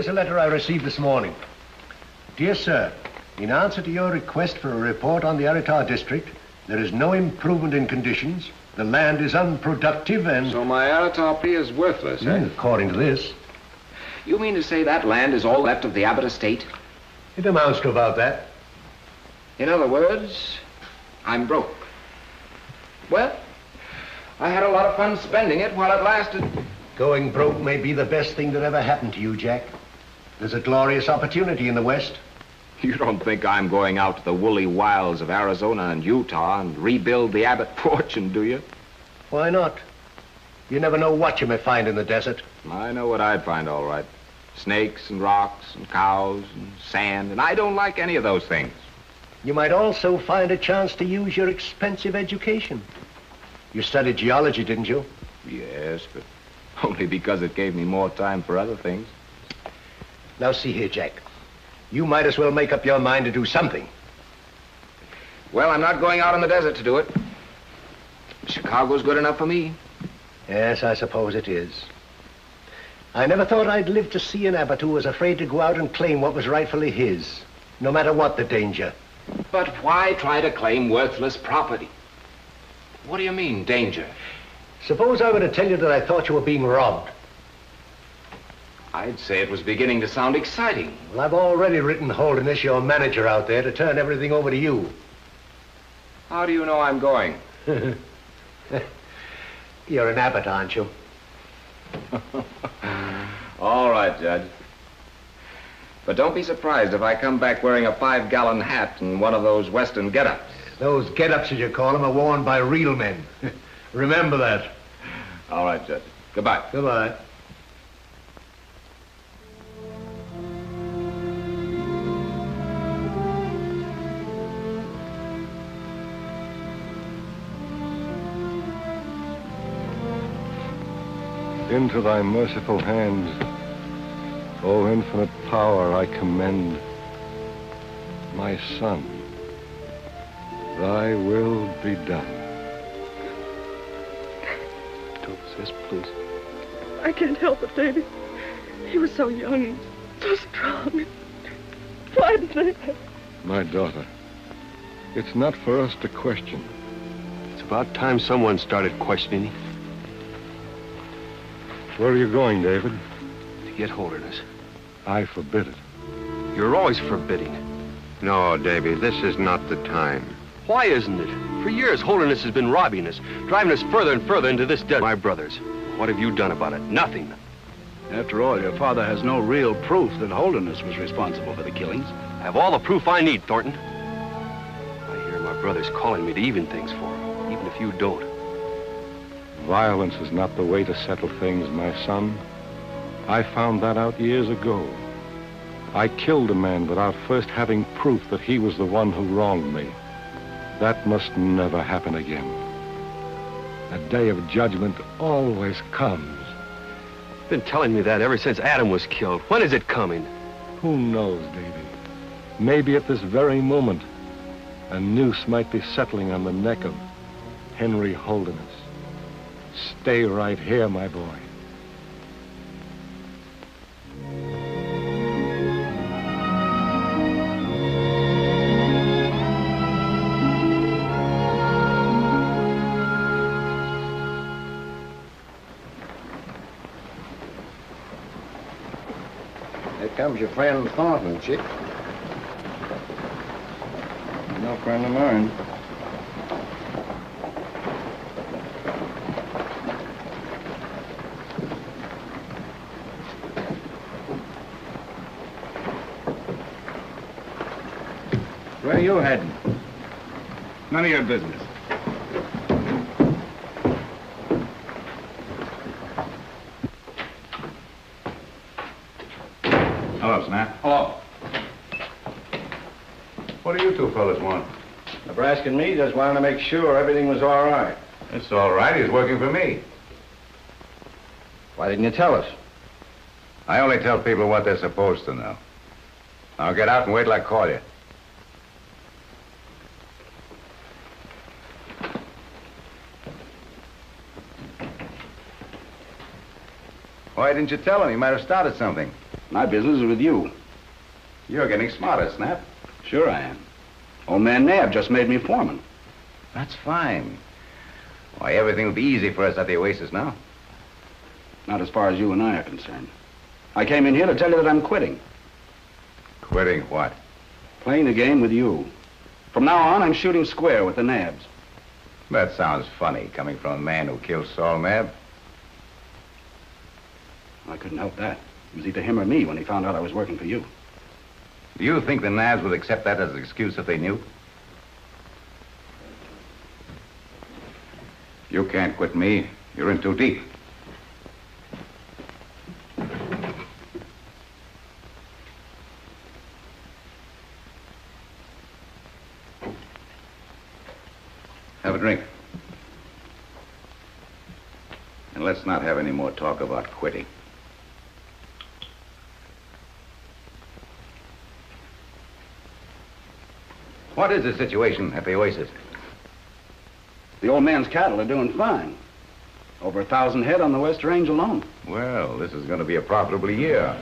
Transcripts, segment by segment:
here's a letter I received this morning. Dear sir, in answer to your request for a report on the arid district, there is no improvement in conditions. The land is unproductive and... So my arid is worthless, eh? According to this. You mean to say that land is all left of the Abbott estate? It amounts to about that. In other words, I'm broke. Well, I had a lot of fun spending it while it lasted. Going broke may be the best thing that ever happened to you, Jack. There's a glorious opportunity in the West. You don't think I'm going out to the woolly wilds of Arizona and Utah and rebuild the Abbott fortune, do you? Why not? You never know what you may find in the desert. I know what I'd find, all right. Snakes and rocks and cows and sand, and I don't like any of those things. You might also find a chance to use your expensive education. You studied geology, didn't you? Yes, but only because it gave me more time for other things. Now see here, Jack. You might as well make up your mind to do something. Well, I'm not going out in the desert to do it. Chicago's good enough for me. Yes, I suppose it is. I never thought I'd live to see an Abbott who was afraid to go out and claim what was rightfully his, no matter what the danger. But why try to claim worthless property? What do you mean, danger? Suppose I were to tell you that I thought you were being robbed. I'd say it was beginning to sound exciting. Well, I've already written Holderness, your manager out there, to turn everything over to you. How do you know I'm going? You're an Abbott, aren't you? All right, Judge. But don't be surprised if I come back wearing a 5-gallon hat and one of those Western get-ups. Those get-ups, as you call them, are worn by real men. Remember that. All right, Judge. Goodbye. Goodbye. Into thy merciful hands, O infinite power, I commend my son. Thy will be done. Don't, sis, please. I can't help it, Davy. He was so young, so strong. Why did they... My daughter, it's not for us to question. It's about time someone started questioning. Where are you going, David? To get Holderness. I forbid it. You're always forbidding. No, Davy, this is not the time. Why isn't it? For years, Holderness has been robbing us, driving us further and further into this desert. My brothers, what have you done about it? Nothing. After all, your father has no real proof that Holderness was responsible for the killings. I have all the proof I need, Thornton. I hear my brothers calling me to even things for them, even if you don't. Violence is not the way to settle things, my son. I found that out years ago. I killed a man without first having proof that he was the one who wronged me. That must never happen again. A day of judgment always comes. You've been telling me that ever since Adam was killed. When is it coming? Who knows, Davy? Maybe at this very moment, a noose might be settling on the neck of Henry Holderness. Stay right here, my boy. Here comes your friend Thornton, Chick. No friend of mine. Where are you heading? None of your business. Hello, Snap. Hello. What do you two fellas want? Nebraska and me just wanted to make sure everything was all right. It's all right. He's working for me. Why didn't you tell us? I only tell people what they're supposed to know. Now get out and wait till I call you. Why didn't you tell him? He might have started something. My business is with you. You're getting smarter, Snap. Sure I am. Old man Naab just made me foreman. That's fine. Why, everything will be easy for us at the Oasis now. Not as far as you and I are concerned. I came in here to tell you that I'm quitting. Quitting what? Playing the game with you. From now on, I'm shooting square with the Naabs. That sounds funny, coming from a man who killed Saul Naab. I couldn't help that. It was either him or me when he found out I was working for you. Do you think the Naabs would accept that as an excuse if they knew? You can't quit me. You're in too deep. Have a drink. And let's not have any more talk about quitting. What is the situation at the Oasis? The old man's cattle are doing fine. Over 1,000 head on the West Range alone. Well, this is going to be a profitable year.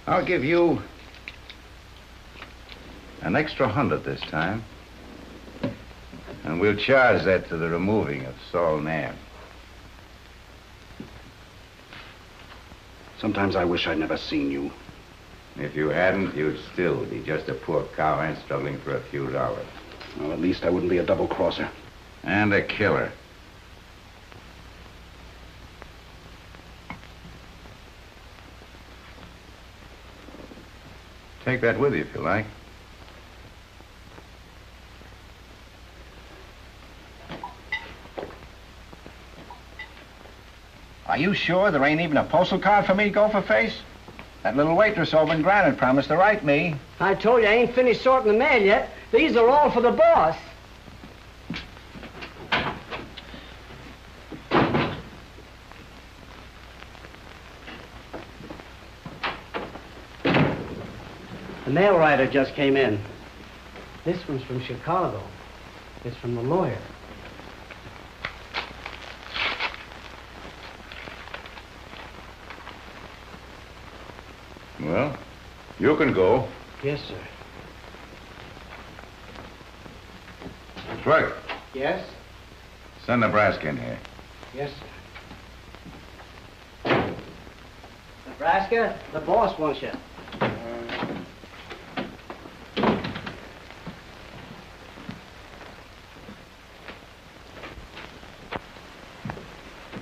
I'll give you an extra 100 this time. And we'll charge that to the removing of Saul Naab. Sometimes I wish I'd never seen you. If you hadn't, you'd still be just a poor cowhand struggling for a few dollars. Well, at least I wouldn't be a double-crosser. And a killer. Take that with you if you like. Are you sure there ain't even a postal card for me to go for face? That little waitress over in Granite promised to write me. I told you I ain't finished sorting the mail yet. These are all for the boss. The mail rider just came in. This one's from Chicago. It's from the lawyer. Well, you can go. Yes, sir. Troy, Yes? send Nebraska in here. Yes, sir. Nebraska, the boss wants you.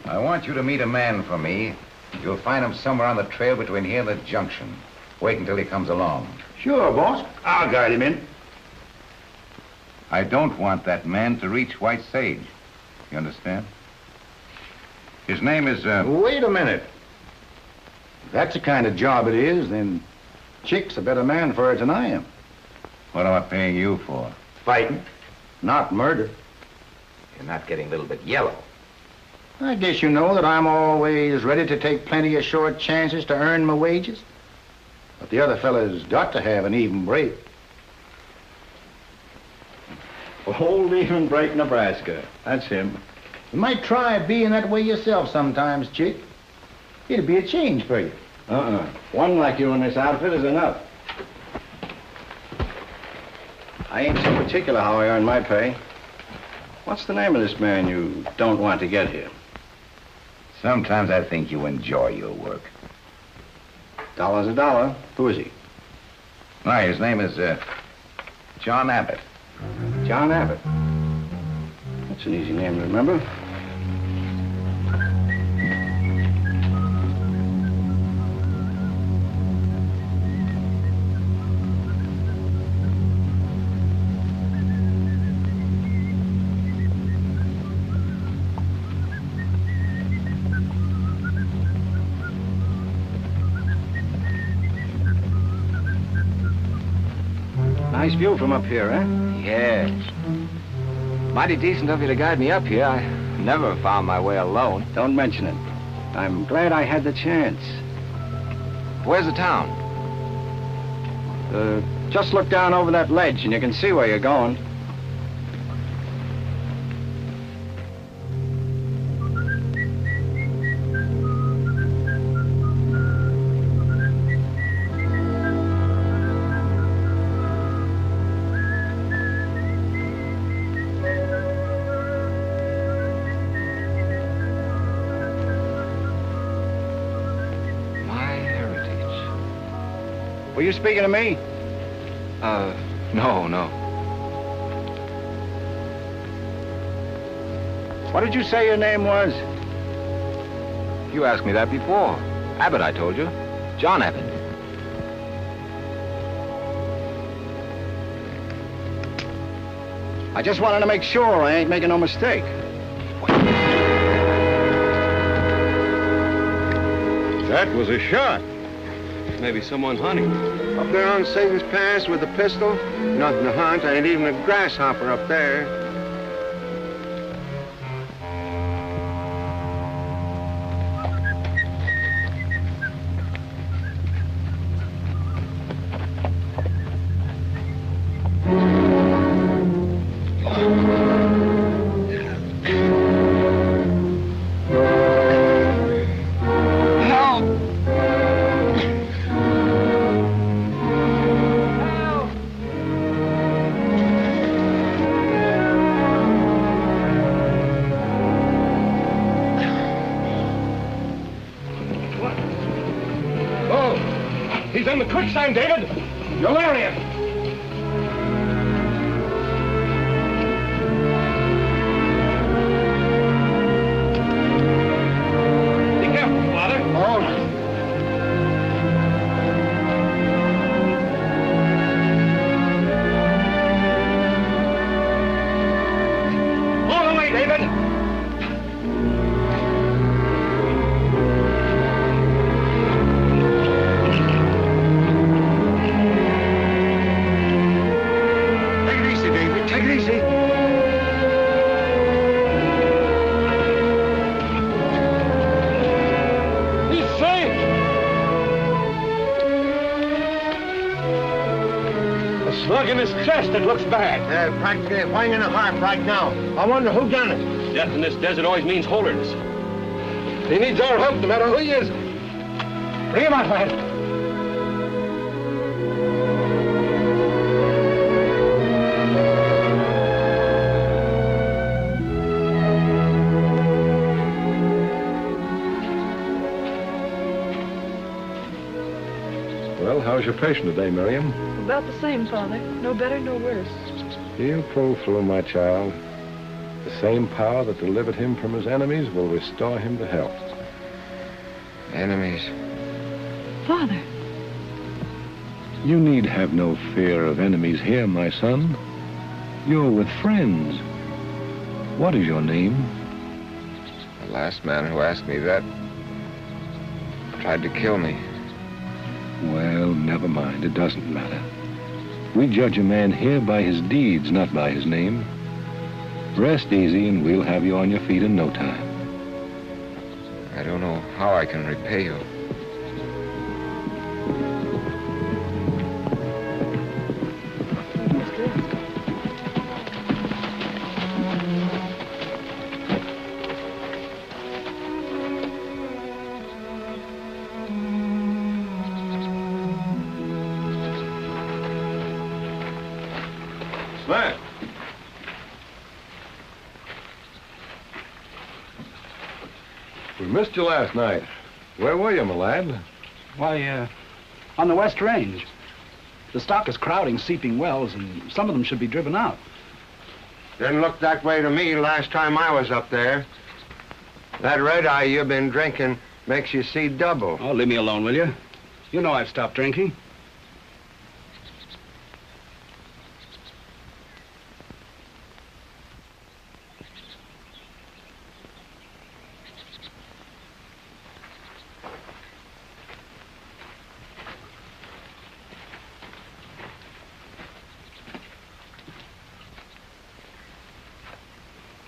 I want you to meet a man for me. You'll find him somewhere on the trail between here and the junction. Wait until he comes along. Sure, boss. I'll guide him in. I don't want that man to reach White Sage. You understand? His name is, Wait a minute. If that's the kind of job it is, then Chick's a better man for it than I am. What am I paying you for? Fighting, not murder. You're not getting a little bit yellow. I guess you know that I'm always ready to take plenty of short chances to earn my wages. But the other fella's got to have an even break. Old even break Nebraska. That's him. You might try being that way yourself sometimes, Chick. It'd be a change for you. One like you in this outfit is enough. I ain't so particular how I earn my pay. What's the name of this man you don't want to get here? Sometimes I think you enjoy your work. $1's a dollar. Who is he? Why, his name is, John Abbott. John Abbott. That's an easy name to remember. Nice view from up here, eh? Yes. Mighty decent of you to guide me up here. I never found my way alone. Don't mention it. I'm glad I had the chance. Where's the town? Just look down over that ledge and you can see where you're going. Were you speaking to me? No. What did you say your name was? You asked me that before. Abbott, I told you. John Abbott. I just wanted to make sure I ain't making no mistake. That was a shot. Maybe someone hunting. Up there on Satan's Pass with a pistol? Nothing to hunt. Ain't even a grasshopper up there. He's in the quicksand, David! You'll marry him! Be careful, Father. All right. All the way, David! Slug in his chest, it looks bad. Practically lying in the heart right now. I wonder who done it. Death in this desert always means Holderness. He needs our help no matter who he is. Bring him out, lad. Well, how's your patient today, Miriam? About the same, Father. No better, no worse. He'll pull through, my child. The same power that delivered him from his enemies will restore him to health. Enemies. Father. You need have no fear of enemies here, my son. You're with friends. What is your name? The last man who asked me that tried to kill me. Well, never mind. It doesn't matter. We judge a man here by his deeds, not by his name. Rest easy, and we'll have you on your feet in no time. I don't know how I can repay you. Smack! We missed you last night. Where were you, my lad? Why, on the West Range. The stock is crowding Seeping Wells, and some of them should be driven out. Didn't look that way to me last time I was up there. That red eye you've been drinking makes you see double. Oh, leave me alone, will you? You know I've stopped drinking.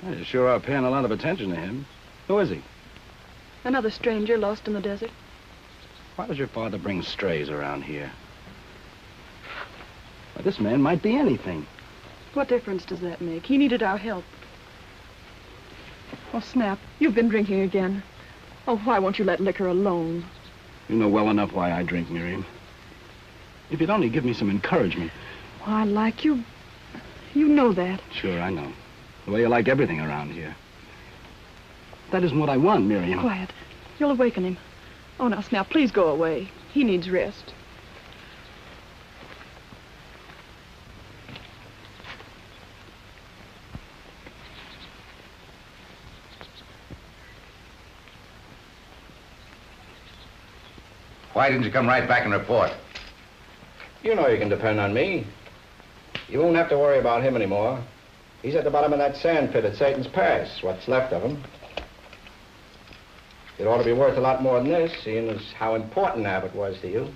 You sure are paying a lot of attention to him. Who is he? Another stranger lost in the desert. Why does your father bring strays around here? Well, this man might be anything. What difference does that make? He needed our help. Oh, Snap, you've been drinking again. Oh, why won't you let liquor alone? You know well enough why I drink, Miriam. If you'd only give me some encouragement. Oh, I like you. You know that. Sure, I know. The way you like everything around here. That isn't what I want, Miriam. Quiet. You'll awaken him. Oh, now, Snap, please go away. He needs rest. Why didn't you come right back and report? You know you can depend on me. You won't have to worry about him anymore. He's at the bottom of that sand pit at Satan's Pass, what's left of him. It ought to be worth a lot more than this, seeing as how important Abbott was to you.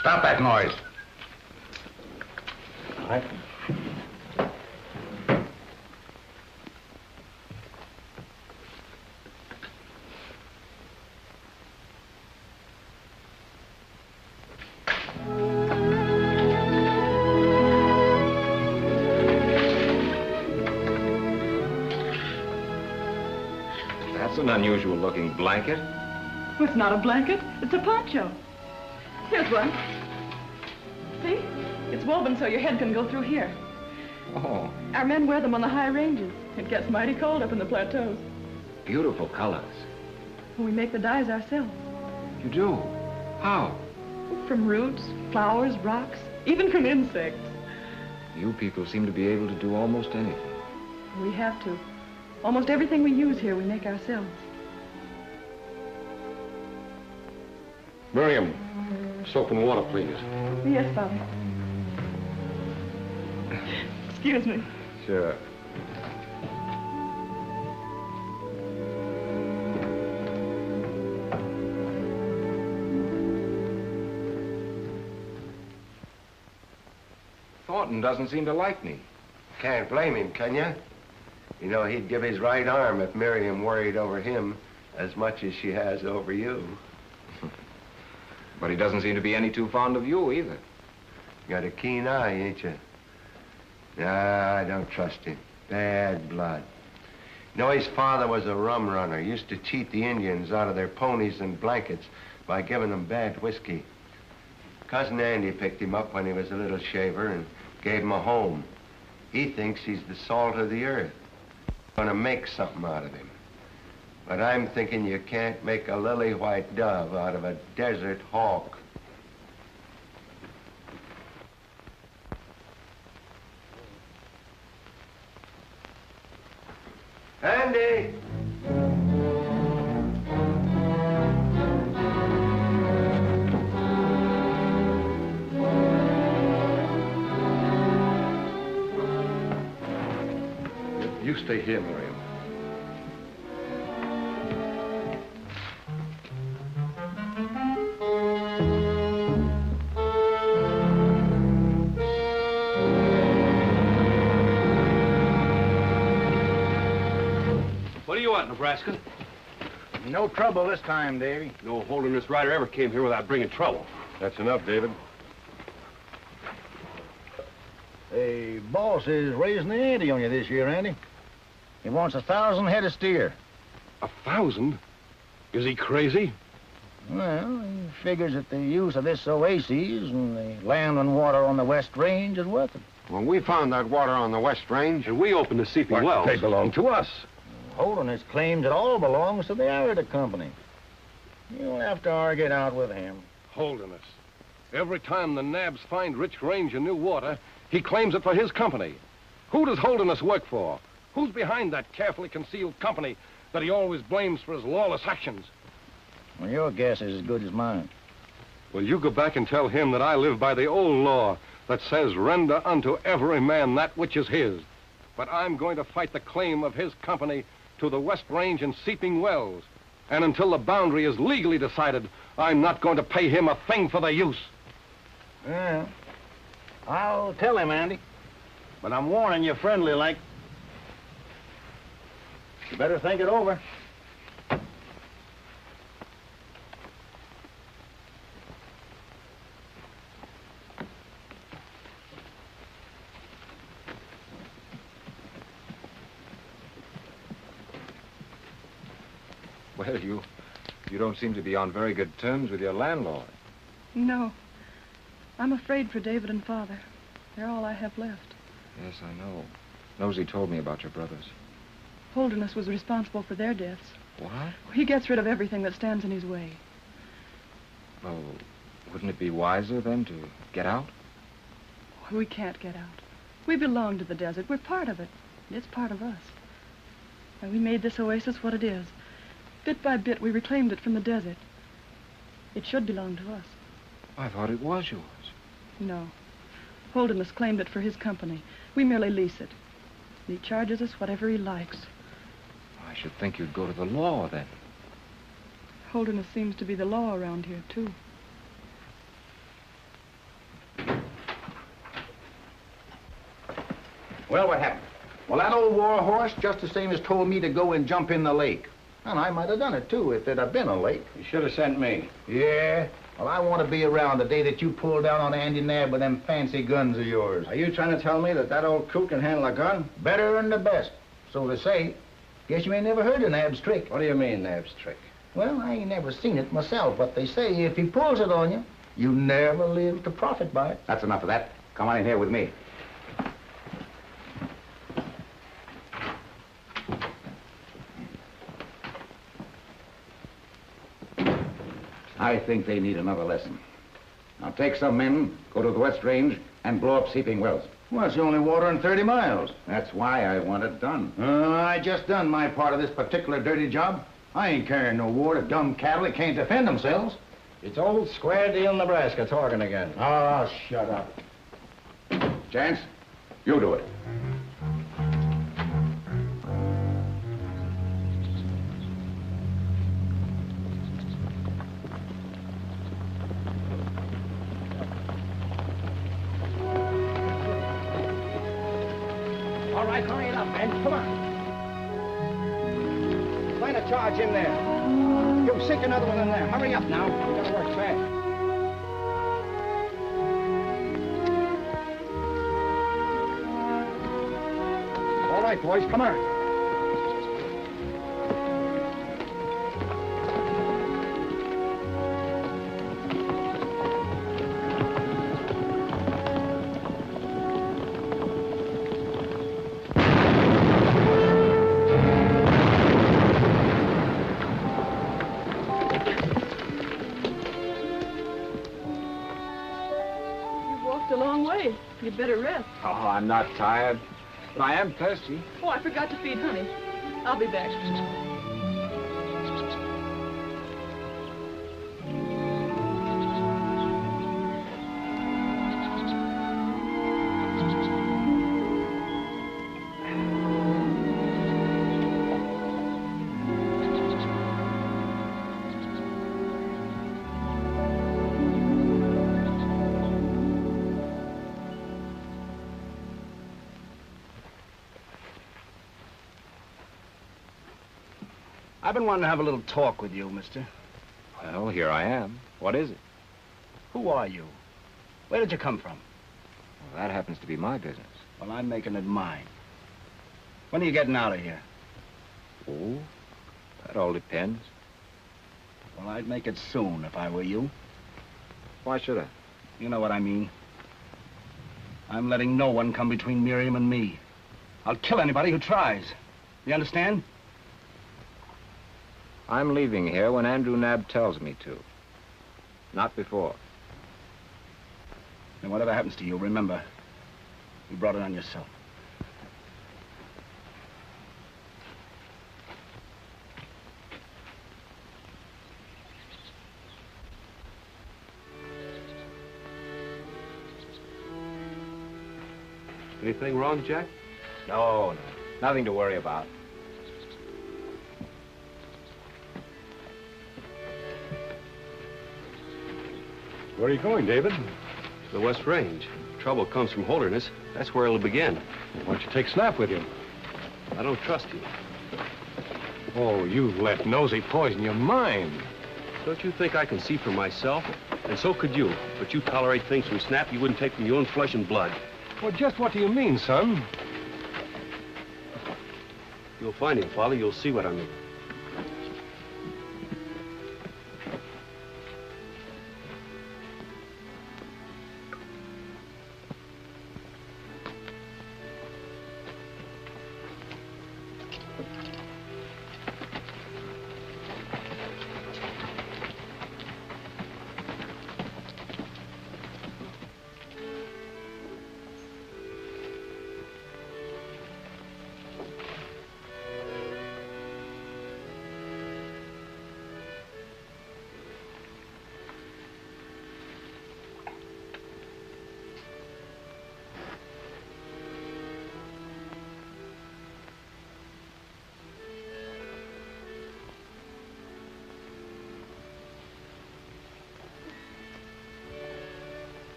Stop that noise. All right. That's an unusual looking blanket. Well, it's not a blanket. It's a poncho. Here's one. See? It's woven so your head can go through here. Oh, Our men wear them on the high ranges. It gets mighty cold up in the plateaus. beautiful colors. We make the dyes ourselves. You do? How? From roots, flowers, rocks, even from insects. You people seem to be able to do almost anything. We have to. Almost everything we use here, we make ourselves. Miriam, soap and water, please. Yes, Father. Excuse me. Sure. Thornton doesn't seem to like me. Can't blame him, can you? You know, he'd give his right arm if Miriam worried over him as much as she has over you. But he doesn't seem to be any too fond of you either. Got a keen eye, ain't you? Nah, I don't trust him. Bad blood. You know, his father was a rum runner. Used to cheat the Indians out of their ponies and blankets by giving them bad whiskey. Cousin Andy picked him up when he was a little shaver and gave him a home. He thinks he's the salt of the earth. Gonna make something out of him. But I'm thinking you can't make a lily-white dove out of a desert hawk. Andy! You stay here, Miriam. What do you want, Nebraska? No trouble this time, Davy. No Holderness rider ever came here without bringing trouble. That's enough, David. The boss is raising the ante on you this year, Andy. He wants 1,000 head of steer. 1,000? Is he crazy? Well, he figures that the use of this oasis and the land and water on the West Range is worth it. Well, we found that water on the West Range. And we opened the seeping wells. They belong to us. Holderness claims it all belongs to the Arid company. You'll have to argue it out with him. Holderness. Every time the Naabs find rich range and new water, he claims it for his company. Who does Holderness work for? Who's behind that carefully concealed company that he always blames for his lawless actions? Well, your guess is as good as mine. Well, you go back and tell him that I live by the old law that says render unto every man that which is his. But I'm going to fight the claim of his company to the West Range and seeping wells. And until the boundary is legally decided, I'm not going to pay him a thing for the use. Well, I'll tell him, Andy. But I'm warning you friendly like. You better think it over. Well, you don't seem to be on very good terms with your landlord. No. I'm afraid for David and Father. They're all I have left. Yes, I know. Nosy told me about your brothers. Holderness was responsible for their deaths. What? He gets rid of everything that stands in his way. Well, wouldn't it be wiser, then, to get out? We can't get out. We belong to the desert. We're part of it. It's part of us. And we made this oasis what it is. Bit by bit, we reclaimed it from the desert. It should belong to us. I thought it was yours. No. Holderness claimed it for his company. We merely lease it. And he charges us whatever he likes. I should think you'd go to the law, then. Holderness seems to be the law around here, too. Well, what happened? Well, that old war horse just the same as told me to go and jump in the lake. And I might have done it, too, if there'd have been a lake. You should have sent me. Yeah? Well, I want to be around the day that you pull down on Andrew Naab with them fancy guns of yours. Are you trying to tell me that that old coot can handle a gun? Better than the best, so to say. Guess you ain't never heard of Naab's trick. What do you mean, Naab's trick? Well, I ain't never seen it myself, but they say if he pulls it on you, you never live to profit by it. That's enough of that. Come on in here with me. I think they need another lesson. Now take some men, go to the West Range, and blow up seeping wells. Well, it's the only water in 30 miles. That's why I want it done. I just done my part of this particular dirty job. I ain't carrying no war to dumb cattle that can't defend themselves. It's old Square Deal, Nebraska, talking again. Oh, shut up. Chance, you do it. All right, hurry it up, man. Come on. Find a charge in there. You sink another one in there. Hurry up now. We gotta work fast. All right, boys, come on. You'd better rest. Oh, I'm not tired, but I am thirsty. Oh, I forgot to feed Honey. I'll be back. I've been wanting to have a little talk with you, mister. Well, here I am. What is it? Who are you? Where did you come from? Well, that happens to be my business. Well, I'm making it mine. When are you getting out of here? Oh, that all depends. Well, I'd make it soon if I were you. Why should I? You know what I mean. I'm letting no one come between Miriam and me. I'll kill anybody who tries. You understand? I'm leaving here when Andrew Naab tells me to. Not before. And whatever happens to you, remember, you brought it on yourself. Anything wrong, Jack? No, no. Nothing to worry about. Where are you going, David? The West Range. Trouble comes from Holderness. That's where it'll begin. Why don't you take Snap with you? I don't trust you. Oh, you've let Nosy poison your mind. Don't you think I can see for myself? And so could you. But you tolerate things from Snap you wouldn't take from your own flesh and blood. Well, just what do you mean, son? You'll find him, Father. You'll see what I mean.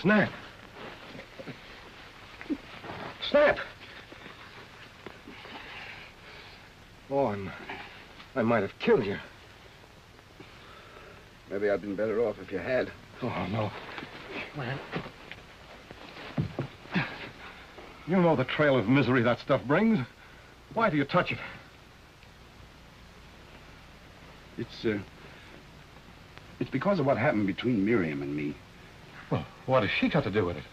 Snap. Snap! Oh, I might have killed you. Maybe I'd been better off if you had. Oh, no. Man. You know the trail of misery that stuff brings. Why do you touch it? It's because of what happened between Miriam and me. Well, what has she got to do with it?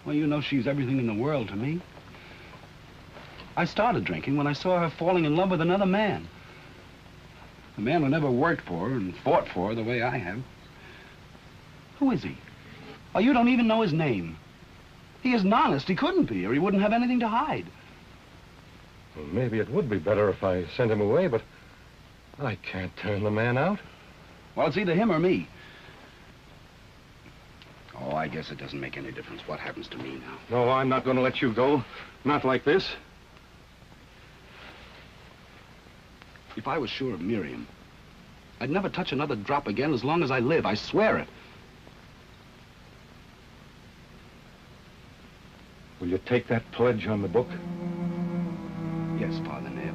Well, you know she's everything in the world to me. I started drinking when I saw her falling in love with another man. A man who never worked for her and fought for her the way I have. Who is he? Oh, you don't even know his name. He isn't honest. He couldn't be, or he wouldn't have anything to hide. Well, maybe it would be better if I sent him away, but I can't turn the man out. Well, it's either him or me. Oh, I guess it doesn't make any difference what happens to me now. No, I'm not going to let you go. Not like this. If I was sure of Miriam, I'd never touch another drop again as long as I live. I swear it. Will you take that pledge on the book? Yes, Father Naab.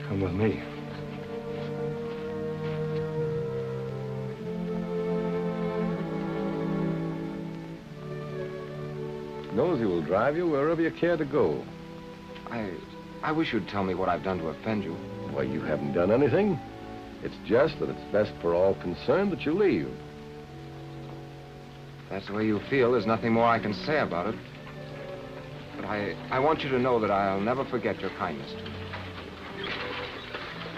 Come with me. Nosy will drive you wherever you care to go. I wish you'd tell me what I've done to offend you. Why, you haven't done anything. It's just that it's best for all concerned that you leave. If that's the way you feel, there's nothing more I can say about it. But I want you to know that I'll never forget your kindness to me.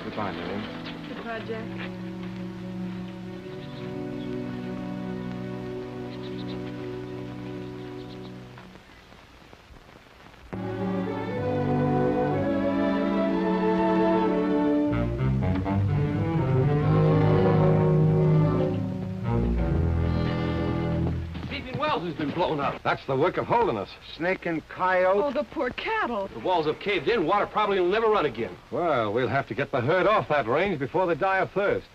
Goodbye, Miriam. Goodbye, Jack. Has been blown up. That's the work of Holderness. Snake and coyote. Oh, the poor cattle. The walls have caved in. Water probably will never run again. Well, we'll have to get the herd off that range before they die of thirst.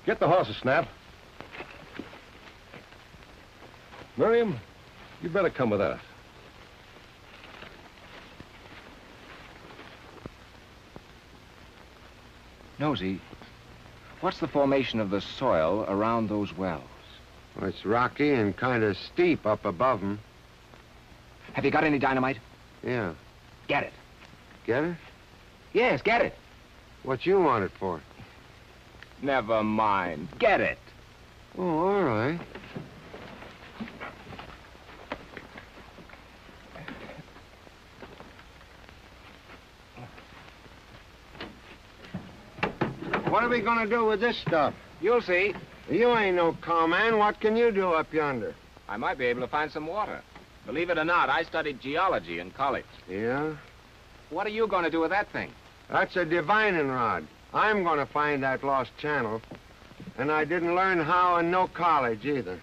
Get the horses, Snap. Miriam, you better come with us. Nosy, what's the formation of the soil around those wells? Well, it's rocky and kind of steep up above them. Have you got any dynamite? Yeah. Get it. Get it? Yes, get it. What you want it for? Never mind. Get it. Oh, all right. What are we gonna do with this stuff? You'll see. You ain't no cowman. What can you do up yonder? I might be able to find some water. Believe it or not, I studied geology in college. Yeah? What are you going to do with that thing? That's a divining rod. I'm gonna find that lost channel. And I didn't learn how in no college either.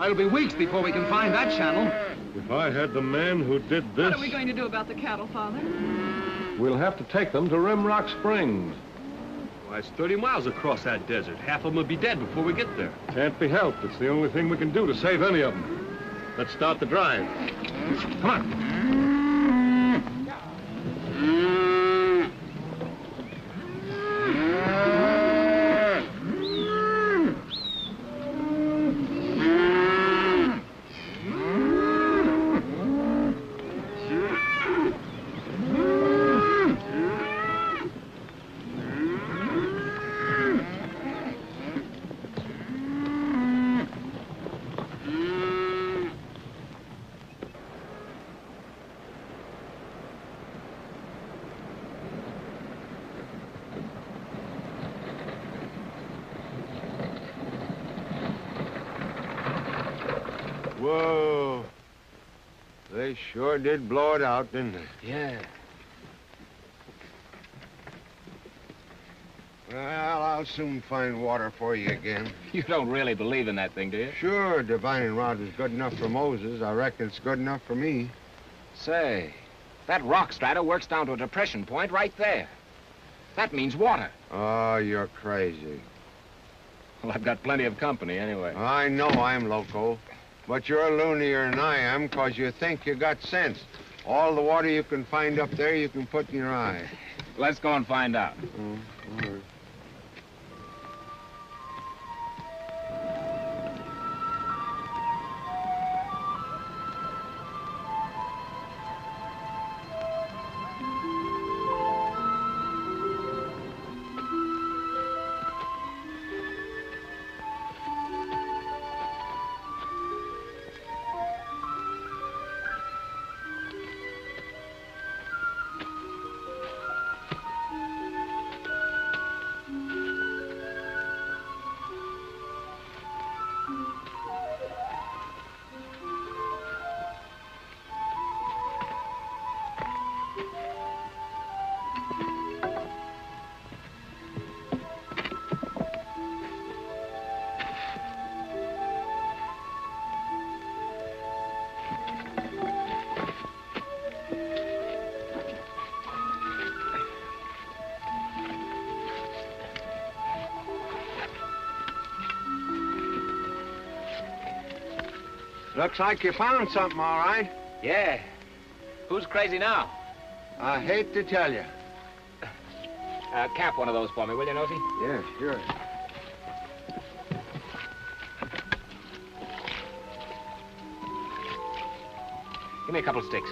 It'll be weeks before we can find that channel. If I had the man who did this... What are we going to do about the cattle, Father? We'll have to take them to Rimrock Springs. Why, it's 30 miles across that desert. Half of them will be dead before we get there. Can't be helped. It's the only thing we can do to save any of them. Let's start the drive. Come on. Whoa. They sure did blow it out, didn't they? Yeah. Well, I'll soon find water for you again. You don't really believe in that thing, do you? Sure, divining rod was good enough for Moses. I reckon it's good enough for me. Say, that rock strata works down to a depression point right there. That means water. Oh, you're crazy. Well, I've got plenty of company anyway. I know I'm loco, but you're loonier than I am because you think you got sense. All the water you can find up there, you can put in your eye. Let's go and find out. All right. Looks like you found something, all right. Yeah. Who's crazy now? I hate to tell you. Cap one of those for me, will you, Nosy? Yeah, sure. Give me a couple of sticks.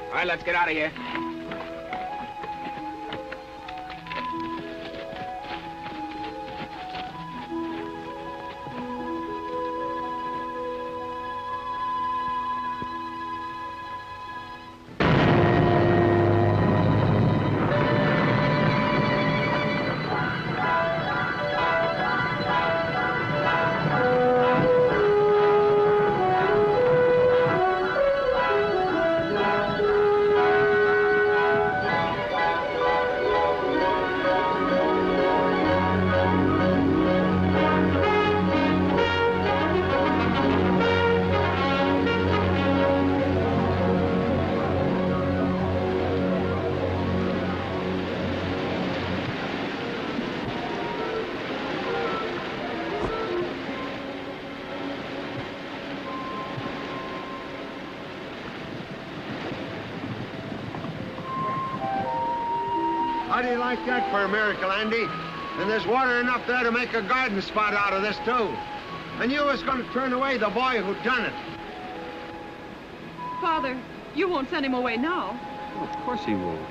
All right, let's get out of here. How do you like that for a miracle, Andy? And there's water enough there to make a garden spot out of this, too. And you was going to turn away the boy who done it. Father, you won't send him away now. Oh, of course he won't.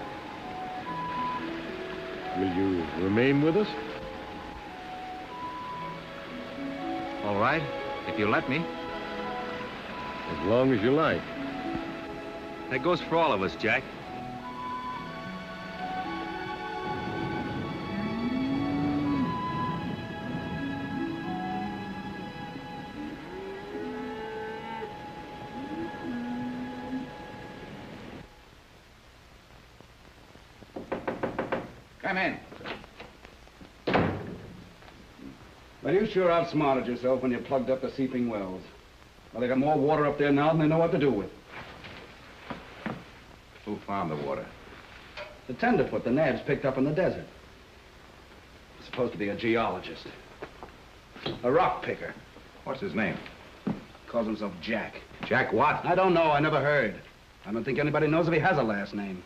Will you remain with us? All right, if you let me. As long as you like. That goes for all of us, Jack. Come in. Well, you sure outsmarted yourself when you plugged up the seeping wells. Well, they got more water up there now than they know what to do with. Who found the water? The tenderfoot the Naabs picked up in the desert. Supposed to be a geologist. A rock picker. What's his name? Calls himself Jack. Jack what? I don't know. I never heard. I don't think anybody knows if he has a last name.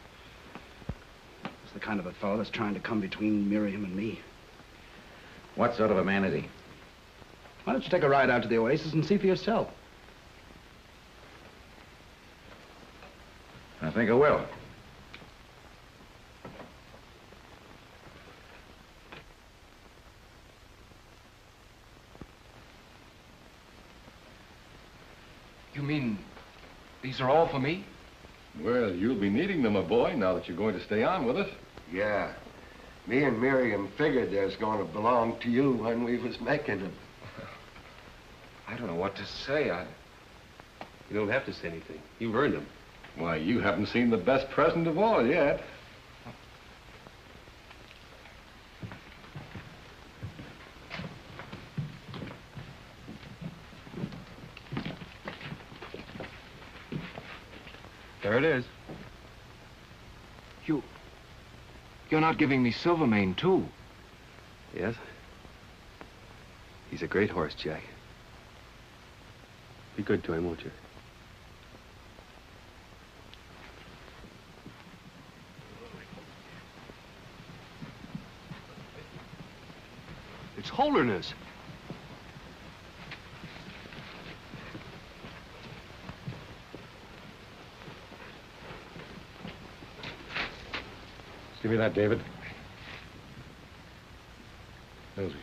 He's the kind of a fellow that's trying to come between Miriam and me. What sort of a man is he? Why don't you take a ride out to the oasis and see for yourself? I think I will. You mean these are all for me? Well, you'll be needing them, my boy, now that you're going to stay on with us. Yeah. Me and Miriam figured there's going to belong to you when we was making them. I don't know what to say. You don't have to say anything. You've earned them. Why, you haven't seen the best present of all yet. There it is. You're not giving me Silvermane, too. Yes. He's a great horse, Jack. Be good to him, won't you? It's Holderness. Give me that, David. Nosy.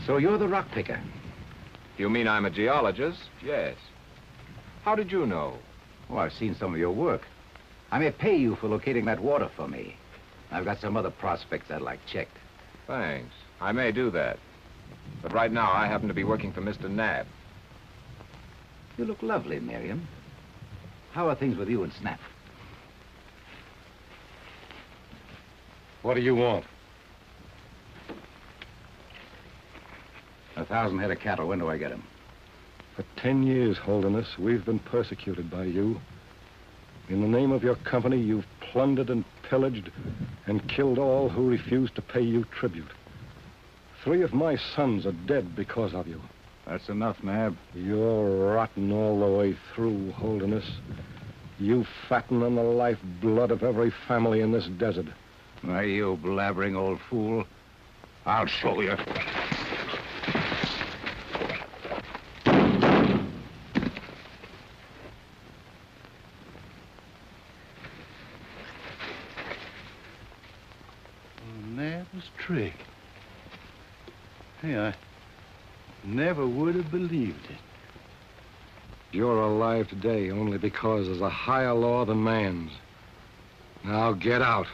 So you're the rock picker? You mean I'm a geologist? Yes. How did you know? Oh, I've seen some of your work. I may pay you for locating that water for me. I've got some other prospects I'd like checked. Thanks. I may do that. But right now, I happen to be working for Mr. Naab. You look lovely, Miriam. How are things with you and Snap? What do you want? 1,000 head of cattle. When do I get them? For 10 years, Holderness, we've been persecuted by you. In the name of your company, you've plundered and pillaged and killed all who refused to pay you tribute. 3 of my sons are dead because of you. That's enough, Naab. You're rotten all the way through, Holderness. You fatten on the lifeblood of every family in this desert. Why, you blabbering old fool. I'll show you. Naab's trick. Hey, I never would have believed it. You're alive today only because there's a higher law than man's. Now get out.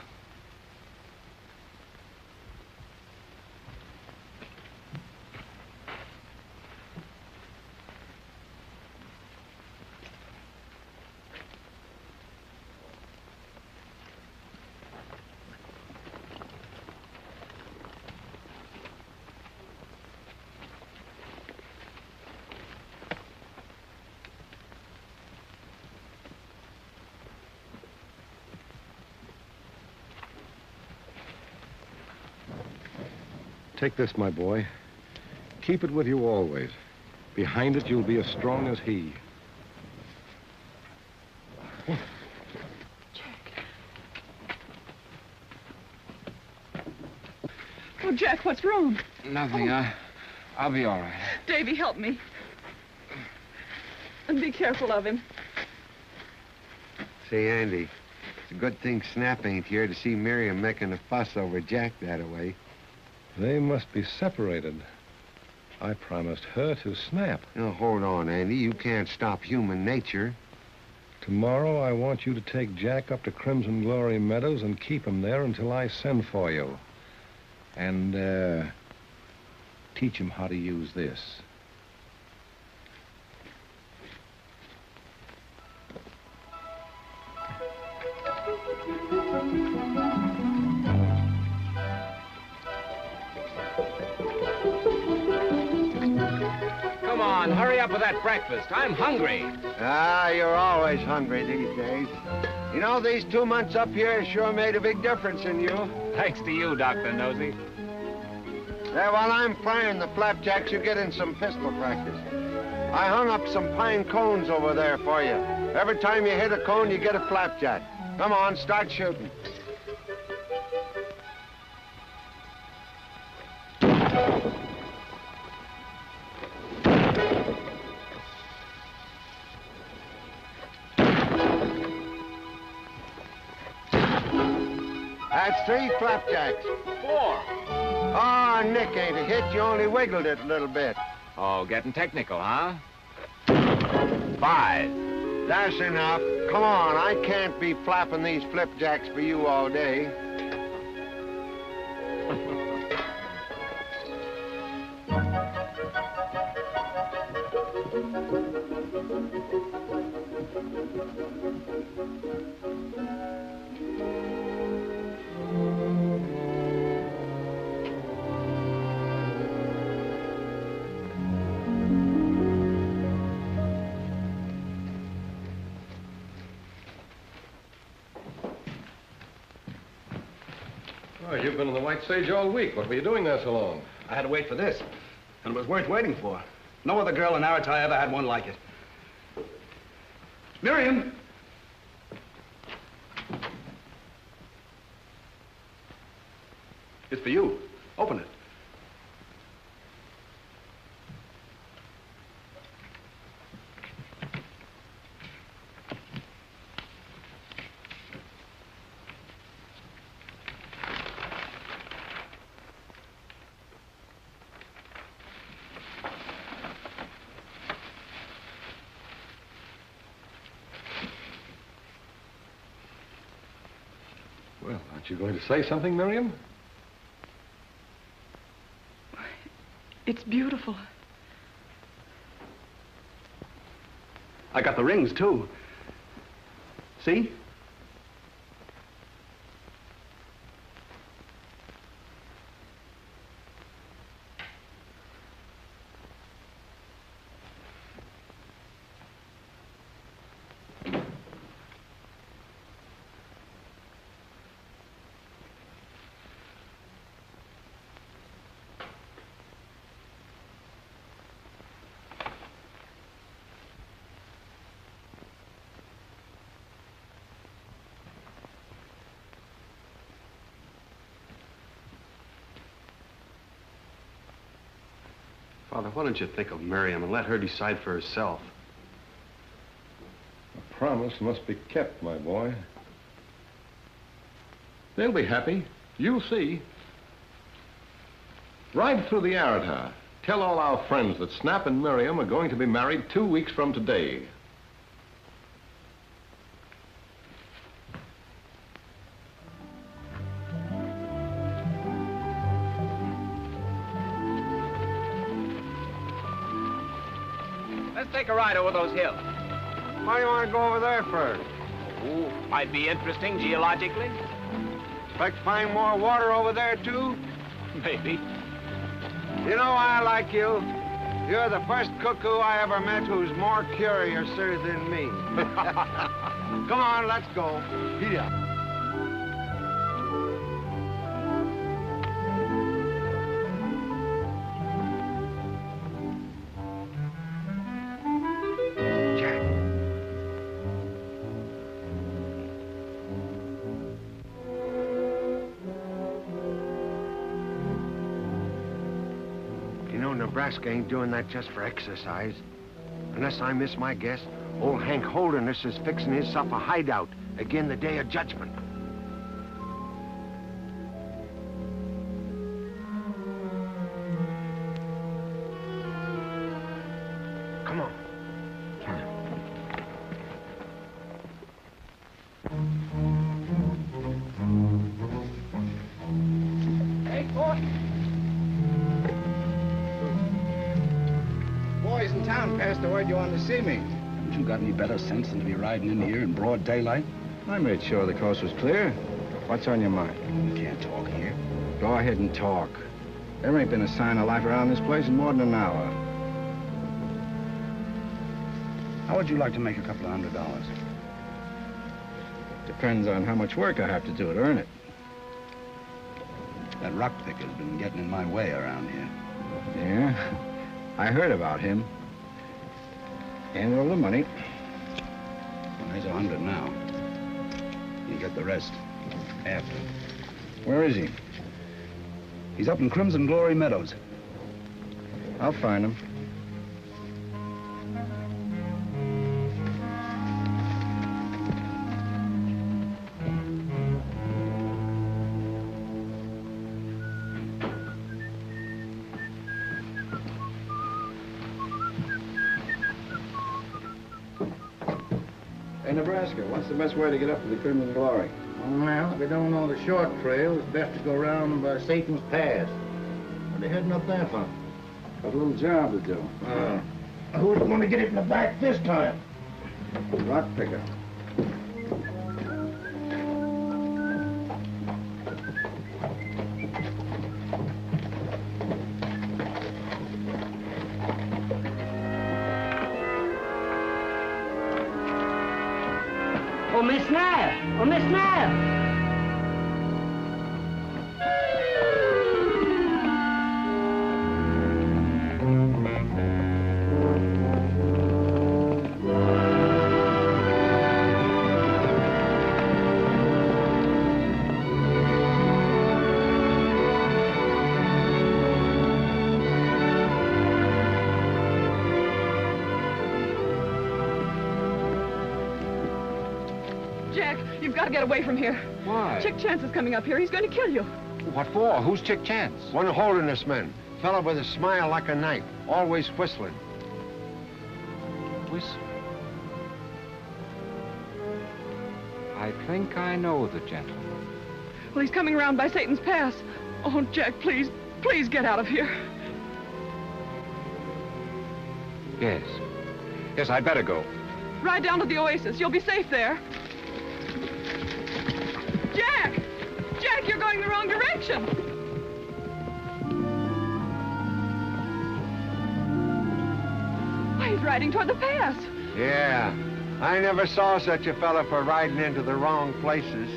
Take this, my boy. Keep it with you always. Behind it, you'll be as strong as he. Oh, Jack, what's wrong? Nothing. I'll be all right. Davy, help me. And be careful of him. Say, Andy, it's a good thing Snap ain't here to see Miriam making a fuss over Jack that way. They must be separated. I promised her to Snap. Now, hold on, Andy. You can't stop human nature. Tomorrow, I want you to take Jack up to Crimson Glory Meadows and keep him there until I send for you. And, teach him how to use this. Come on, hurry up with that breakfast. I'm hungry. Ah, you're always hungry these days. You know, these 2 months up here sure made a big difference in you. Thanks to you, Dr. Nosy. There, while I'm frying the flapjacks, you get in some pistol practice. I hung up some pine cones over there for you. Every time you hit a cone, you get a flapjack. Come on, start shooting. That's 3 flapjacks. 4. Oh, Nick ain't a hit. You only wiggled it a little bit. Oh, getting technical, huh? 5. That's enough. Come on, I can't be flapping these flapjacks for you all day. Oh, you've been in the White Sage all week. What were you doing there so long? I had to wait for this, and it was worth waiting for. No other girl in Aratai ever had one like it. Miriam! It's for you. Open it. Well, aren't you going to say something, Miriam? It's beautiful. I got the rings, too. See? Father, why don't you think of Miriam and let her decide for herself? A promise must be kept, my boy. They'll be happy. You'll see. Ride through the Aratai. Tell all our friends that Snap and Miriam are going to be married 2 weeks from today. Let's take a ride over those hills. Why do you want to go over there first? Oh, might be interesting geologically. Expect to find more water over there, too? Maybe. You know I like you. You're the first cuckoo I ever met who's more curiouser than me. Come on, let's go. Here. Nebraska ain't doing that just for exercise. Unless I miss my guess, old Hank Holderness is fixing himself a hideout again the day of judgment. Come on. Hey, boy. Boys in town passed the word you wanted to see me. Haven't you got any better sense than to be riding in here in broad daylight? I made sure the coast was clear. What's on your mind? You can't talk here. Go ahead and talk. There ain't been a sign of life around this place in more than an hour. How would you like to make a couple of $100? Depends on how much work I have to do to earn it. That rock picker's been getting in my way around here. Yeah? I heard about him. And all the money. Well, there's 100 now. You get the rest after. Where is he? He's up in Crimson Glory Meadows. I'll find him. Hey, Nebraska, what's the best way to get up to the Crimson Glory? Well, if you don't know the short trail, it's best to go around by Satan's Pass. What are they heading up there for? Got a little job to do. Who's going to get it in the back this time? Rock picker. Oh, Miss Naab! Oh, Miss Naab! You've got to get away from here. Why? Chick Chance is coming up here. He's going to kill you. What for? Who's Chick Chance? One of Holderness men. Fella with a smile like a knife. Always whistling. Whistle. I think I know the gentleman. Well, he's coming around by Satan's Pass. Oh, Jack, please, please get out of here. Yes. Yes, I'd better go. Ride down to the oasis. You'll be safe there. Jack! Jack, you're going the wrong direction. Why, he's riding toward the pass. Yeah. I never saw such a fella for riding into the wrong places.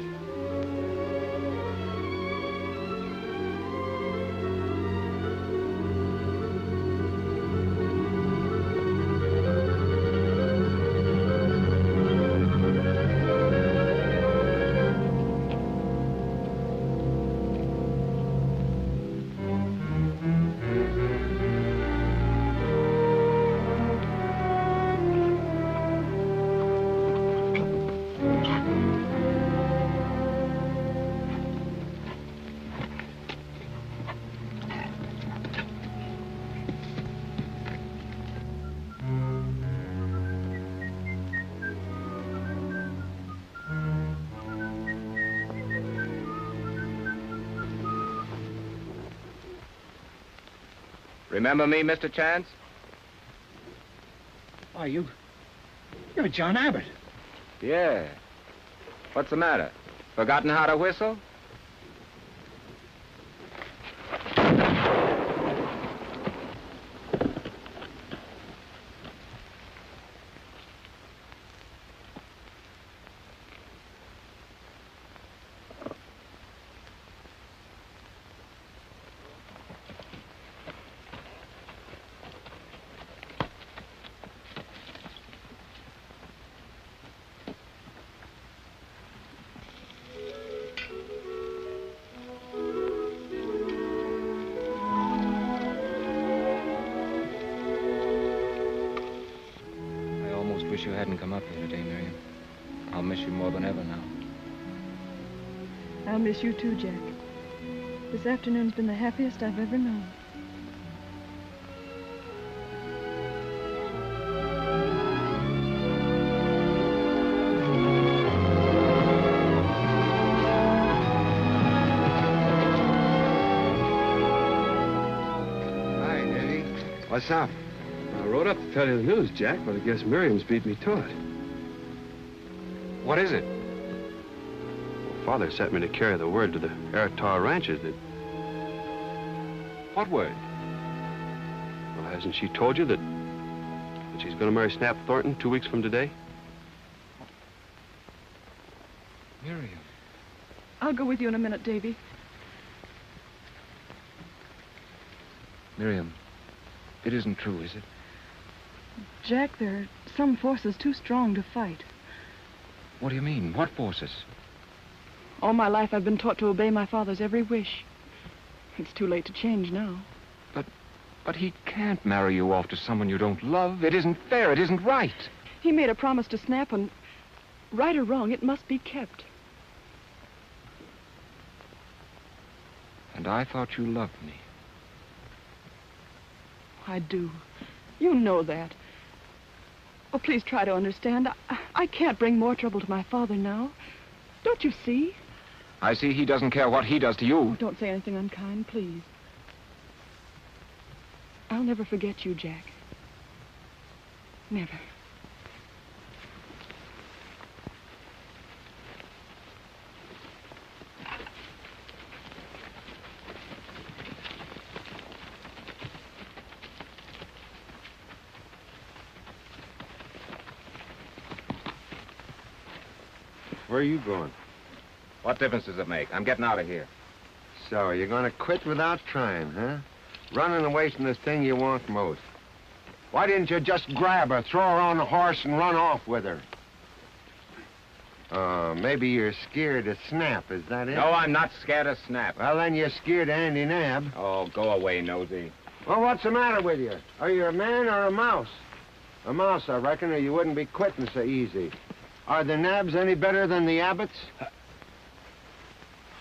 Remember me, Mr. Chance? Why, you're John Abbott. Yeah. What's the matter? Forgotten how to whistle? Wish you hadn't come up here today, Miriam. I'll miss you more than ever now. I'll miss you too, Jack. This afternoon's been the happiest I've ever known. Hi, Diddy. What's up? I rode up to tell you the news, Jack, but I guess Miriam's beat me to it. What is it? Well, Father sent me to carry the word to the Eritah ranches that... What word? Well, hasn't she told you that she's going to marry Snap Thornton 2 weeks from today? Miriam. I'll go with you in a minute, Davy. Miriam, it isn't true, is it? Jack, there are some forces too strong to fight. What do you mean? What forces? All my life I've been taught to obey my father's every wish. It's too late to change now. But he can't marry you off to someone you don't love. It isn't fair. It isn't right. He made a promise to Snap, and right or wrong, it must be kept. And I thought you loved me. I do. You know that. Oh, please try to understand. I can't bring more trouble to my father now. Don't you see? I see he doesn't care what he does to you. Oh, don't say anything unkind, please. I'll never forget you, Jack. Never. Where are you going? What difference does it make? I'm getting out of here. So, you're gonna quit without trying, huh? Running away from the thing you want most. Why didn't you just grab her, throw her on a horse, and run off with her? Maybe you're scared of Snap, is that it? No, I'm not scared of Snap. Well, then you're scared of Andy Naab. Oh, go away, Nosy. Well, what's the matter with you? Are you a man or a mouse? A mouse, I reckon, or you wouldn't be quitting so easy. Are the Naabs any better than the Abbotts?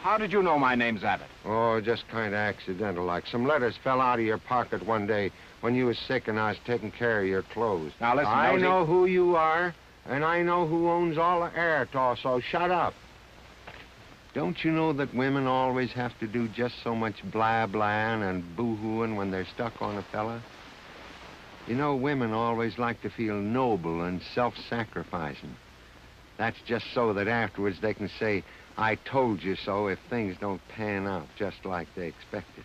How did you know my name's Abbott? Oh, just kind of accidental, like. Some letters fell out of your pocket one day when you was sick and I was taking care of your clothes. Now, listen, I Nosy. know who you are, and I know who owns all the Aritol, so shut up. Don't you know that women always have to do just so much blah-blahing and boo-hooing when they're stuck on a fella? You know, women always like to feel noble and self-sacrificing. That's just so that afterwards they can say, I told you so, if things don't pan out just like they expected.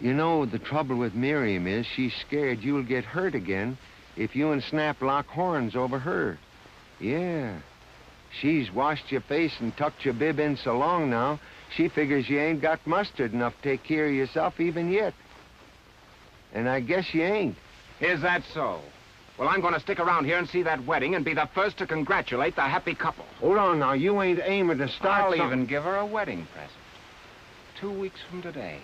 You know, the trouble with Miriam is she's scared you'll get hurt again if you and Snap lock horns over her. Yeah. She's washed your face and tucked your bib in so long now, she figures you ain't got mustard enough to take care of yourself even yet. And I guess you ain't. Is that so? Well, I'm going to stick around here and see that wedding and be the first to congratulate the happy couple. Hold on now, you ain't aiming to start I'll something. even give her a wedding present. 2 weeks from today.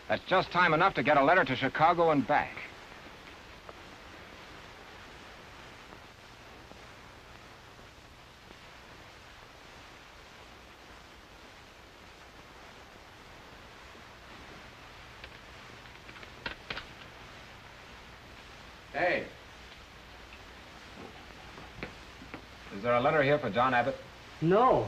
That's just time enough to get a letter to Chicago and back. Hey. Is there a letter here for John Abbott? No.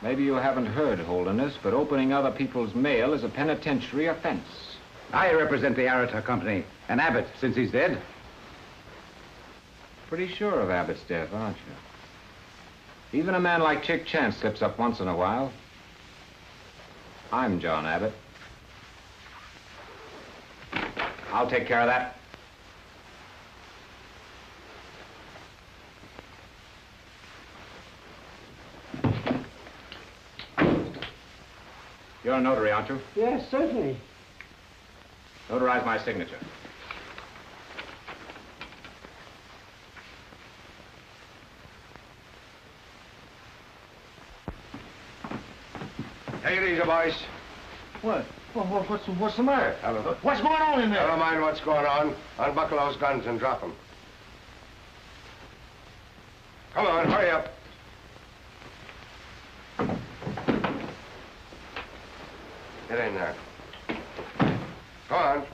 Maybe you haven't heard, Holderness, but opening other people's mail is a penitentiary offense. I represent the Arid Company, and Abbott, since he's dead. Pretty sure of Abbott's death, aren't you? Even a man like Chick Chance slips up once in a while. I'm John Abbott. I'll take care of that. You're a notary, aren't you? Yes, certainly. Notarize my signature. Take it easy, boys. What? What's the matter? What's going on in there? Never mind what's going on. Unbuckle those guns and drop them. Come on, hurry up. Get in there. Go on.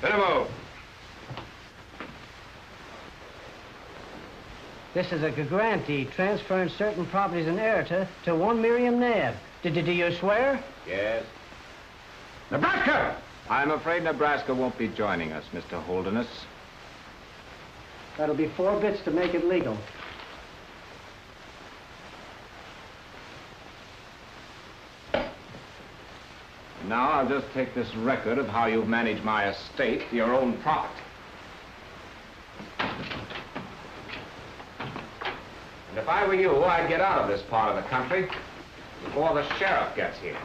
Venable. This is a grant deed transferring certain properties in Erita to one Miriam Naab. Did you swear? Yes. Nebraska! I'm afraid Nebraska won't be joining us, Mr. Holderness. That'll be 4 bits to make it legal. Now I'll just take this record of how you've managed my estate to your own profit. And if I were you, I'd get out of this part of the country before the sheriff gets here.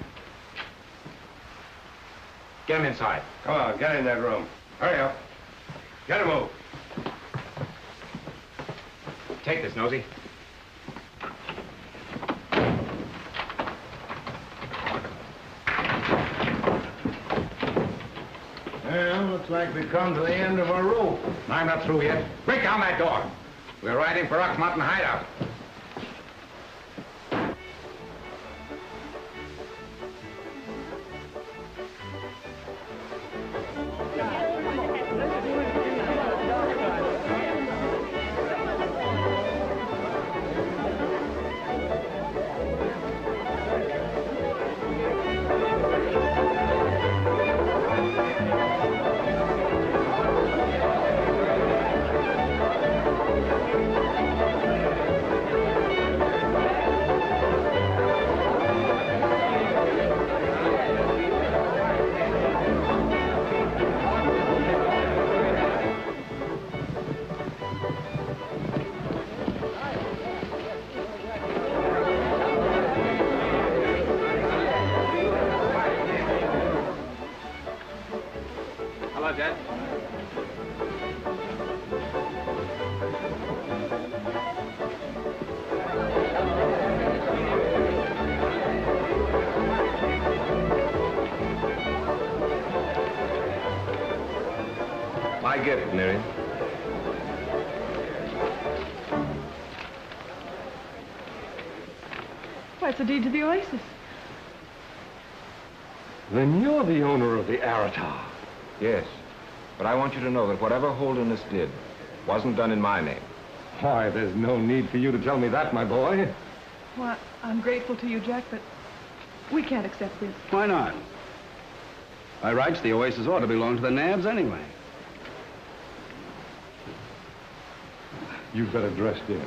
Get him inside. Come on, get in that room. Hurry up. Get him moved. Take this, Nosy. Well, looks like we've come to the end of our rope. I'm not through yet. Break down that door. We're riding for Oxmountain Hideout. My gift, Miriam. Why, it's a deed to the oasis. Then you're the owner of the Aratar. Yes, but I want you to know that whatever Holderness did wasn't done in my name. Why, there's no need for you to tell me that, my boy. Why, I'm grateful to you, Jack, but we can't accept this. Why not? By rights, the oasis ought to belong to the Naabs anyway. You've better dress in.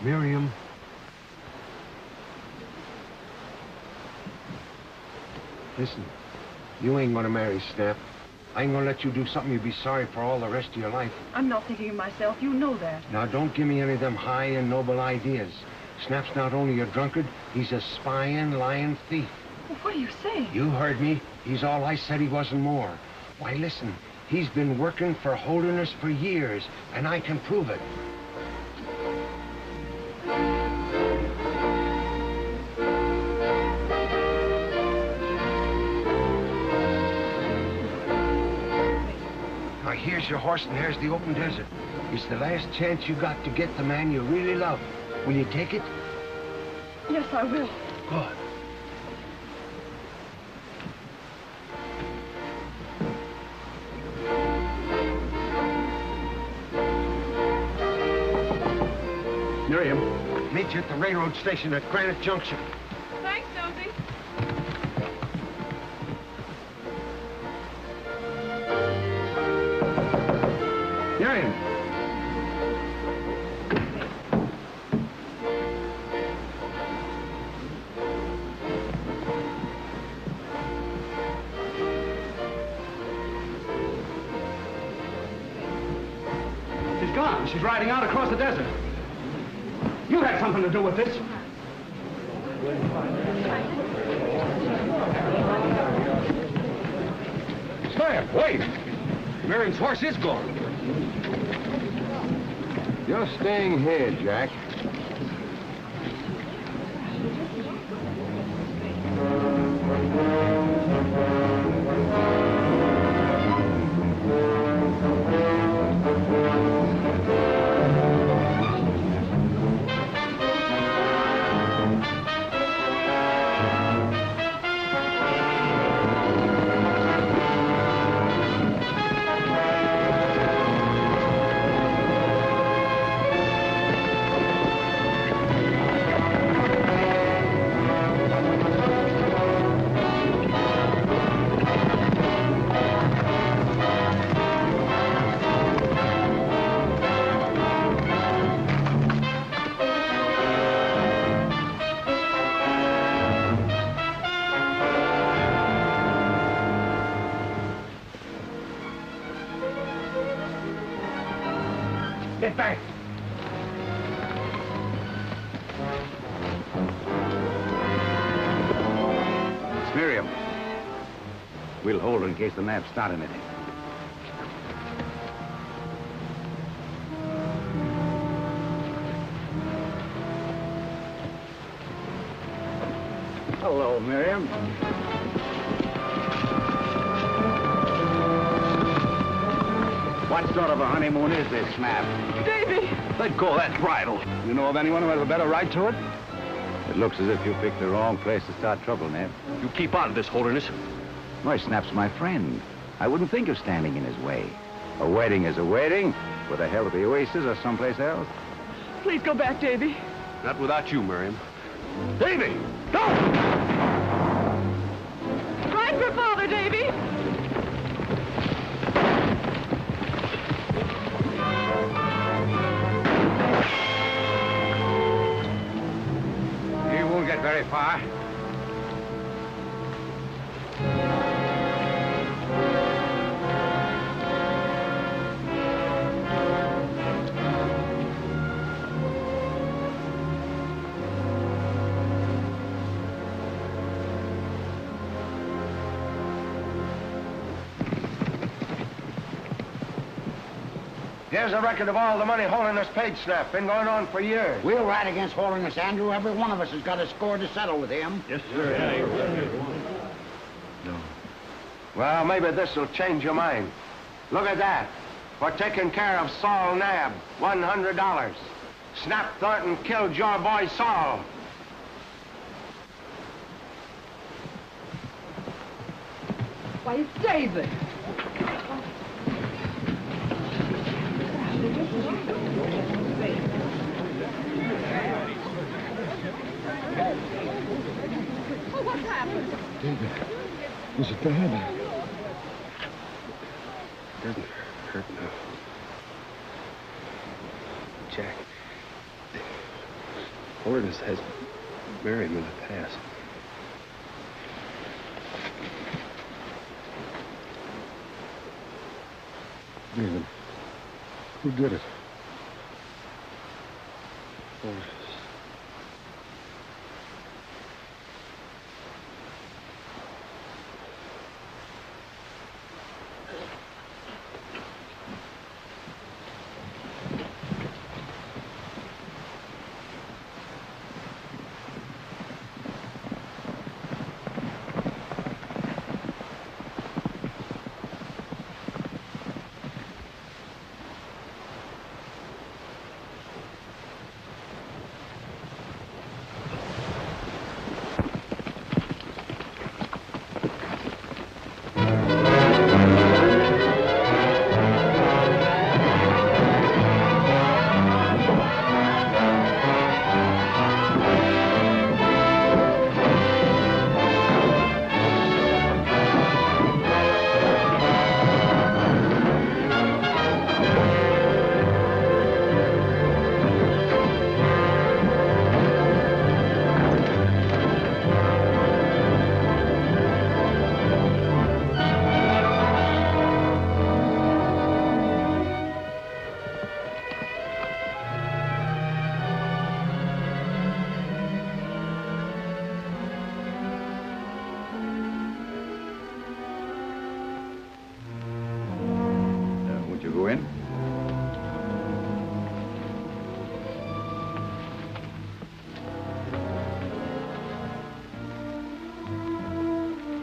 Miriam. Listen, you ain't gonna marry Snap. I ain't gonna let you do something you'll be sorry for all the rest of your life. I'm not thinking of myself. You know that. Now, don't give me any of them high and noble ideas. Snap's not only a drunkard, he's a spying, lying thief. Well, what are you saying? You heard me. He's all I said he wasn't more. Why, listen, he's been working for Holderness for years, and I can prove it. Now, here's your horse and here's the open desert. It's the last chance you got to get the man you really love. Will you take it? Yes, I will. Good. Miriam. Meet you at the railroad station at Granite Junction. Thanks, Nosy. Miriam. She's gone. She's riding out across the desert. You had something to do with this. Snap, wait! Miriam's horse is gone. You're staying here, Jack. Get back. It's Miriam. We'll hold her in case the Naab start anything. Hello, Miriam. What sort of a honeymoon is this, Snap? Davy! Let go of that bridle. You know of anyone who has a better right to it? It looks as if you picked the wrong place to start trouble, Ned. You keep out of this, Holderness. Why, Snap's my friend. I wouldn't think of standing in his way. A wedding is a wedding, whether held at the Oasis or someplace else. Please go back, Davy. Not without you, Miriam. Davy! Go! Ride for Father, Davy! You won't get very far. Here's a record of all the money Holderness paid Snap. Been going on for years. We'll ride against Holderness, Andrew. Every one of us has got a score to settle with him. Yes, sir. Well, maybe this will change your mind. Look at that. For taking care of Saul Naab, $100. Snap Thornton killed your boy Saul. Why, it's David. Oh, what's happened? David, is it bad? It doesn't hurt now. Jack, Holderness has Miriam in the past. David, who did it? Holderness.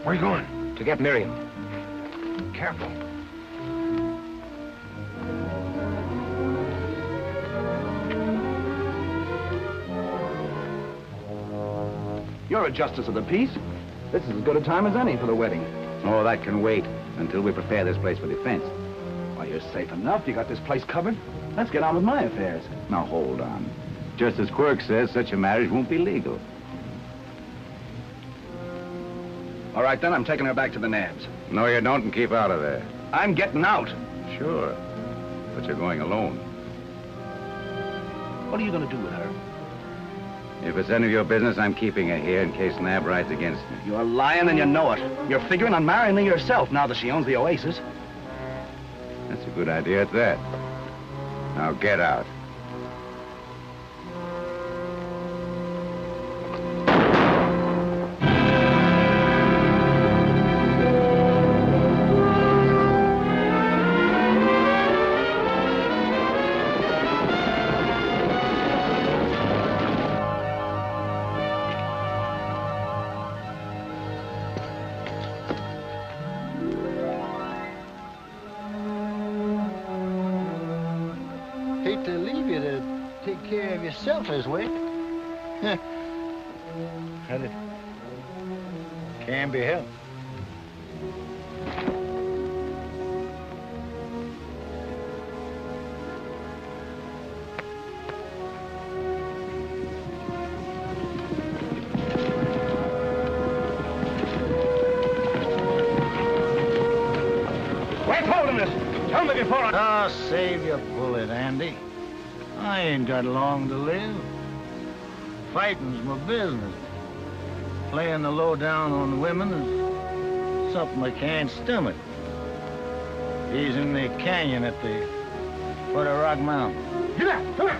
Where are you going? To get Miriam. Careful. You're a justice of the peace. This is as good a time as any for the wedding. Oh, that can wait until we prepare this place for defense. Why, you're safe enough. You got this place covered. Let's get on with my affairs. Now, hold on. Just as Quirk says, such a marriage won't be legal. All right, then, I'm taking her back to the Naabs. No, you don't, and keep out of there. I'm getting out. Sure. But you're going alone. What are you going to do with her? If it's any of your business, I'm keeping her here in case Naab rides against me. You're lying and you know it. You're figuring on marrying me yourself now that she owns the Oasis. That's a good idea at that. Now get out. Hate to leave you to take care of yourself this way. But it can be helped. Where's Holderness? Tell me before I... Ah, save your bullet, Andy. I ain't got long to live. Fighting's my business. Playing the low down on women is something I can't stomach. He's in the canyon at the foot of Rock Mountain. Get out! Come on!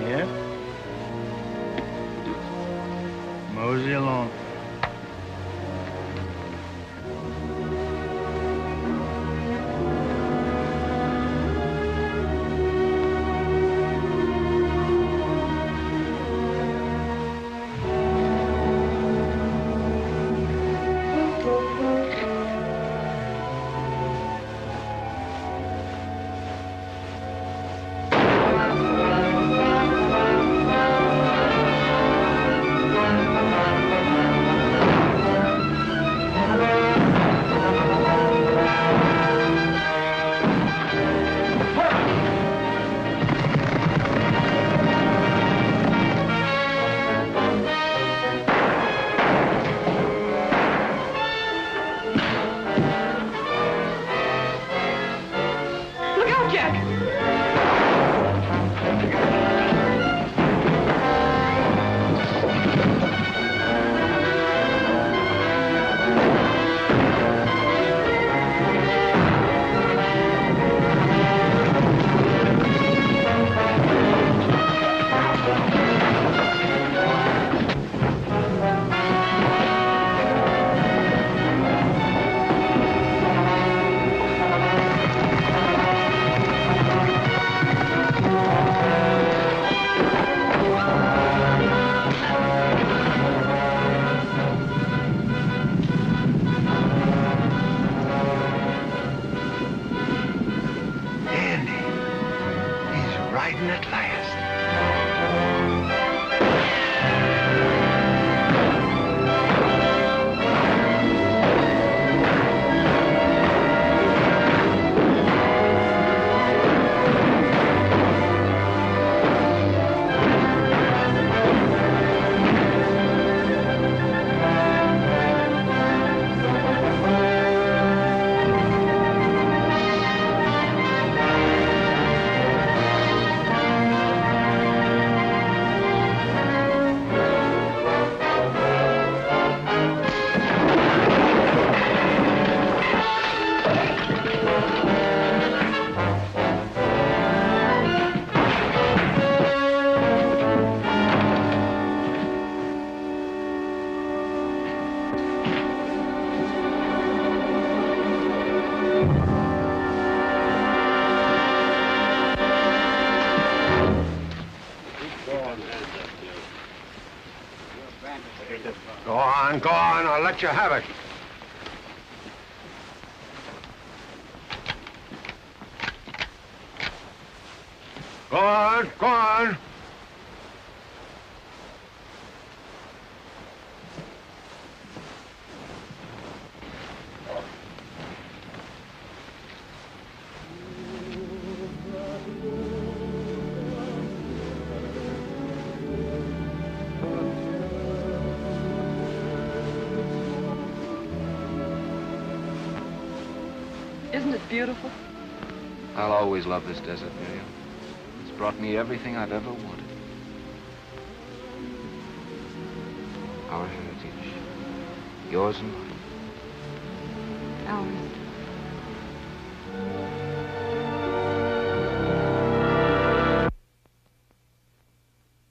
Yeah. Mosey along. Go on, I'll let you have it. Go on, go on. Isn't it beautiful? I'll always love this desert, Miriam. It's brought me everything I've ever wanted. our heritage. Yours and mine. Ours.